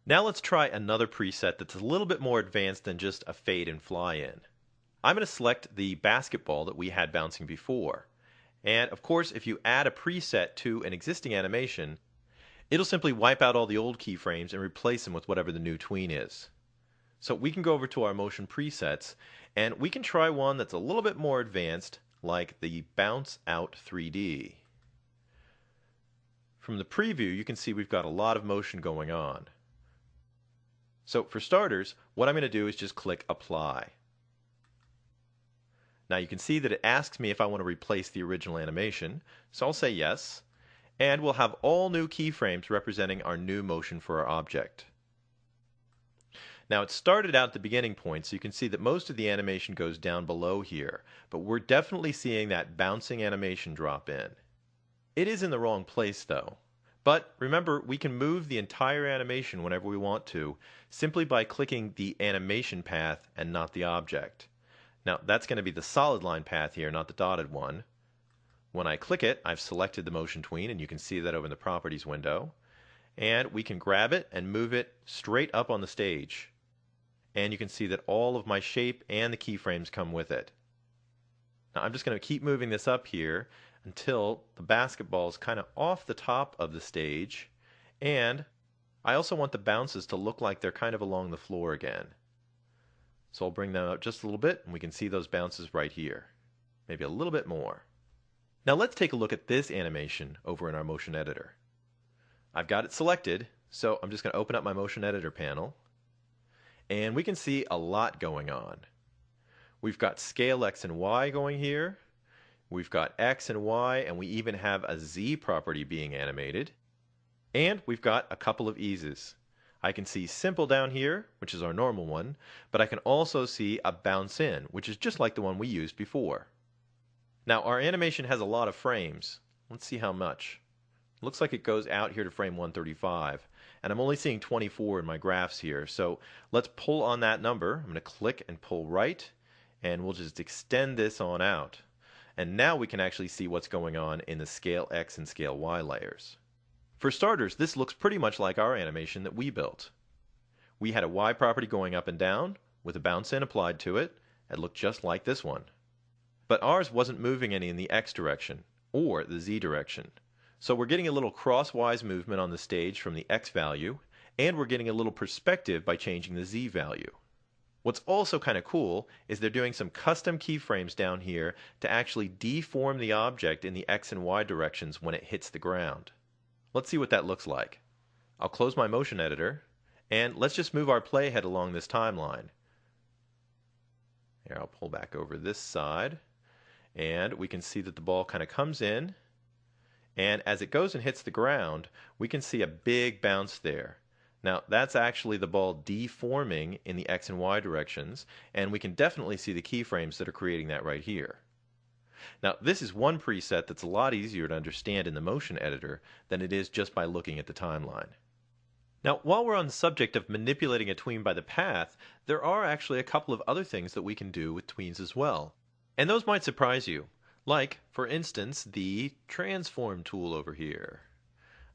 Now let's try another preset that's a little bit more advanced than just a fade and fly in. I'm going to select the basketball that we had bouncing before. And of course, if you add a preset to an existing animation, it'll simply wipe out all the old keyframes and replace them with whatever the new tween is. So we can go over to our motion presets and we can try one that's a little bit more advanced, like the Bounce Out 3D. From the preview, you can see we've got a lot of motion going on. So for starters, what I'm going to do is just click Apply. Now you can see that it asks me if I want to replace the original animation, so I'll say yes, and we'll have all new keyframes representing our new motion for our object. Now it started out at the beginning point, so you can see that most of the animation goes down below here, but we're definitely seeing that bouncing animation drop in. It is in the wrong place though. But remember, we can move the entire animation whenever we want to, simply by clicking the animation path and not the object. Now that's going to be the solid line path here, not the dotted one. When I click it, I've selected the motion tween, and you can see that over in the properties window. And we can grab it and move it straight up on the stage. And you can see that all of my shape and the keyframes come with it. Now I'm just going to keep moving this up here until the basketball is kind of off the top of the stage, and I also want the bounces to look like they're kind of along the floor again. So I'll bring them up just a little bit and we can see those bounces right here. Maybe a little bit more. Now let's take a look at this animation over in our motion editor. I've got it selected, so I'm just going to open up my motion editor panel, and we can see a lot going on. We've got scale X and Y going here. We've got X and Y, and we even have a Z property being animated. And we've got a couple of eases. I can see simple down here, which is our normal one, but I can also see a bounce in, which is just like the one we used before. Now our animation has a lot of frames. Let's see how much. Looks like it goes out here to frame 135, and I'm only seeing 24 in my graphs here, so let's pull on that number. I'm going to click and pull right, and we'll just extend this on out. And now we can actually see what's going on in the scale X and scale Y layers. For starters, this looks pretty much like our animation that we built. We had a Y property going up and down with a bounce in applied to it. It looked just like this one. But ours wasn't moving any in the X direction or the Z direction. So we're getting a little crosswise movement on the stage from the X value, and we're getting a little perspective by changing the Z value. What's also kind of cool is they're doing some custom keyframes down here to actually deform the object in the X and Y directions when it hits the ground. Let's see what that looks like. I'll close my motion editor, and let's just move our playhead along this timeline. Here, I'll pull back over this side, and we can see that the ball kind of comes in, and as it goes and hits the ground, we can see a big bounce there. Now that's actually the ball deforming in the X and Y directions, and we can definitely see the keyframes that are creating that right here. Now this is one preset that's a lot easier to understand in the motion editor than it is just by looking at the timeline. Now while we're on the subject of manipulating a tween by the path, there are actually a couple of other things that we can do with tweens as well. And those might surprise you, like for instance the transform tool over here.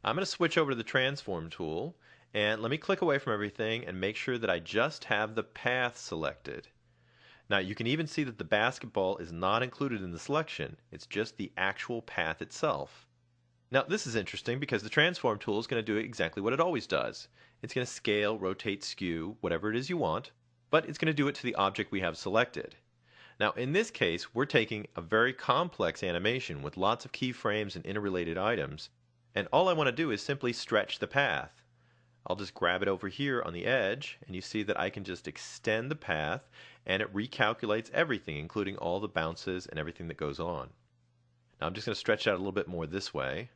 I'm going to switch over to the transform tool, and let me click away from everything and make sure that I just have the path selected. Now you can even see that the basketball is not included in the selection. It's just the actual path itself. Now this is interesting because the transform tool is going to do exactly what it always does. It's going to scale, rotate, skew, whatever it is you want, but it's going to do it to the object we have selected. Now in this case, we're taking a very complex animation with lots of keyframes and interrelated items, and all I want to do is simply stretch the path. I'll just grab it over here on the edge, and you see that I can just extend the path, and it recalculates everything, including all the bounces and everything that goes on. Now I'm just going to stretch it out a little bit more this way.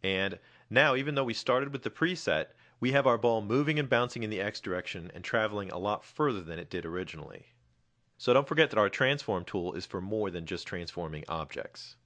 And now, even though we started with the preset, we have our ball moving and bouncing in the X direction and traveling a lot further than it did originally. So don't forget that our transform tool is for more than just transforming objects.